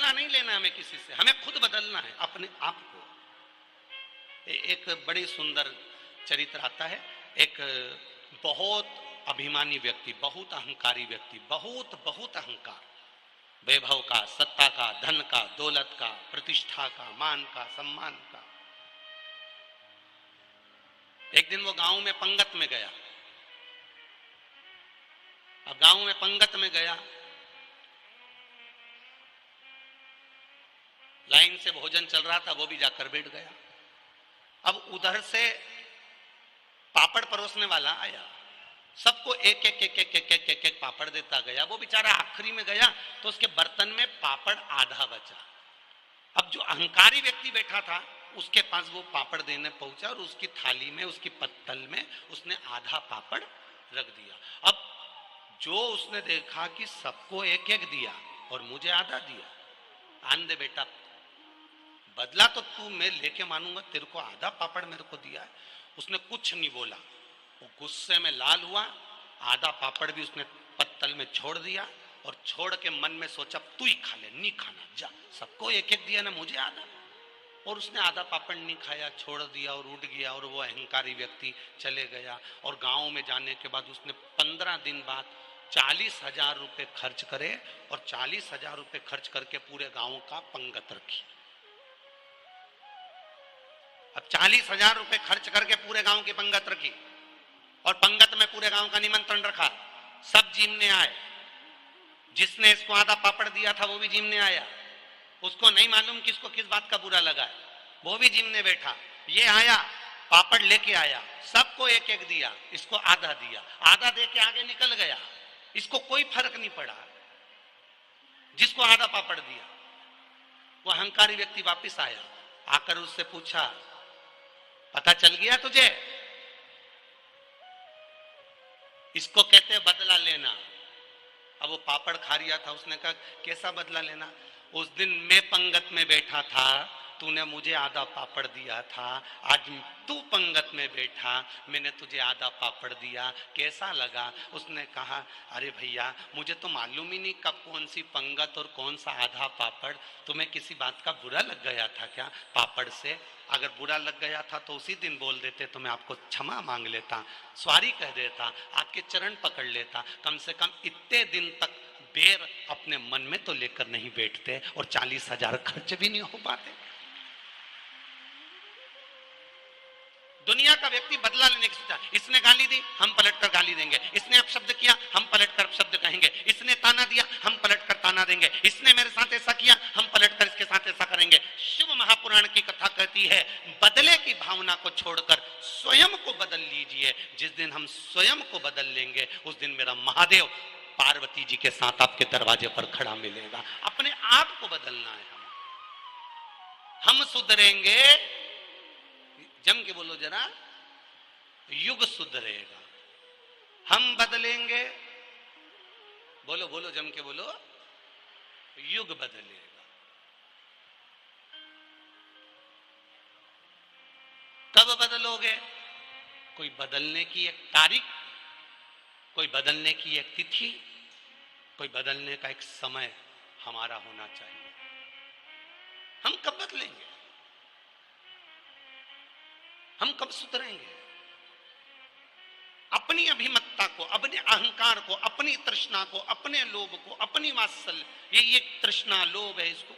बदला नहीं लेना हमें किसी से, हमें खुद बदलना है अपने आप को। एक बड़ी सुंदर चरित्र आता है, एक बहुत अभिमानी व्यक्ति, बहुत अहंकारी व्यक्ति, बहुत बहुत अहंकार, वैभव का, सत्ता का, धन का, दौलत का, प्रतिष्ठा का, मान का, सम्मान का। एक दिन वो गांव में पंगत में गया। अब गांव में पंगत में गया, लाइन से भोजन चल रहा था, वो भी जाकर बैठ गया। अब उधर से पापड़ परोसने वाला आया, सबको एक एक एक एक एक एक एक एक पापड़ देता गया। वो बेचारा आखिरी में गया तो उसके बर्तन में पापड़ आधा बचा। अब जो अहंकारी व्यक्ति बैठा था उसके पास वो पापड़ देने पहुंचा और उसकी थाली में, उसकी पत्तल में उसने आधा पापड़ रख दिया। अब जो उसने देखा कि सबको एक एक दिया और मुझे आधा दिया, आन दे बेटा, बदला तो तू मैं लेके मानूंगा, तेरे को आधा पापड़ मेरे को दिया है। उसने कुछ नहीं बोला, वो गुस्से में लाल हुआ, आधा पापड़ भी उसने पत्तल में छोड़ दिया और छोड़ के मन में सोचा तू ही खा ले, नहीं खाना, जा, सबको एक एक दिया ना, मुझे आधा। और उसने आधा पापड़ नहीं खाया, छोड़ दिया और उठ गया और वो अहंकारी व्यक्ति चले गया। और गांव में जाने के बाद उसने 15 दिन बाद 40,000 रुपए खर्च करे और 40,000 रुपए खर्च करके पूरे गांव का पंगत रखी। अब 40,000 रुपए खर्च करके पूरे गांव की पंगत रखी और पंगत में पूरे गांव का निमंत्रण रखा, सब जीमने आए। जिसने इसको आधा पापड़ दिया था वो भी जीमने आया, उसको नहीं मालूम किसको किस बात का बुरा लगा है, वो भी जीमने बैठा। ये आया, पापड़ लेके आया, सबको एक एक दिया, इसको आधा दिया, आधा दे के आगे निकल गया, इसको कोई फर्क नहीं पड़ा जिसको आधा पापड़ दिया। वो अहंकारी व्यक्ति वापस आया, आकर उससे पूछा, पता चल गया तुझे? इसको कहते हैं बदला लेना। अब वो पापड़ खा रिया था, उसने कहा कैसा बदला लेना? उस दिन मैं पंगत में बैठा था, तूने मुझे आधा पापड़ दिया था, आज तू पंगत में बैठा, मैंने तुझे आधा पापड़ दिया, कैसा लगा? उसने कहा, अरे भैया मुझे तो मालूम ही नहीं कब कौन सी पंगत और कौन सा आधा पापड़, तुम्हें किसी बात का बुरा लग गया था क्या पापड़ से? अगर बुरा लग गया था तो उसी दिन बोल देते तो मैं आपको क्षमा मांग लेता, सॉरी कह देता, आपके चरण पकड़ लेता। कम से कम इतने दिन तक बेर अपने मन में तो लेकर नहीं बैठते और 40,000 खर्च भी नहीं हो पाते। दुनिया का व्यक्ति बदला लेने की सोचा, इसने गाली दी हम पलटकर गाली देंगे, इसने अपशब्द किया हम पलटकर अपशब्द कहेंगे, इसने ताना दिया हम पलटकर ताना देंगे, इसने मेरे साथ ऐसा किया हम पलटकर इसके साथ ऐसा करेंगे। शिव महापुराण की कथा कहती है, बदले की भावना को छोड़कर स्वयं को बदल लीजिए। जिस दिन हम स्वयं को बदल लेंगे उस दिन मेरा महादेव पार्वती जी के साथ आपके दरवाजे पर खड़ा मिलेगा। अपने आप को बदलना है। हम सुधरेंगे, जम के बोलो जरा, युग सुधरेगा। हम बदलेंगे, बोलो बोलो जम के बोलो, युग बदलेगा। कब बदलोगे? कोई बदलने की एक तारीख, कोई बदलने की एक तिथि, कोई बदलने का एक समय हमारा होना चाहिए। हम कब बदलेंगे? हम कब सुधरेंगे? अपनी अभिमत्ता को, अपने अहंकार को, अपनी तृष्णा को, अपने लोभ को, अपनी वात्सल्य, ये तृष्णा लोभ है, इसको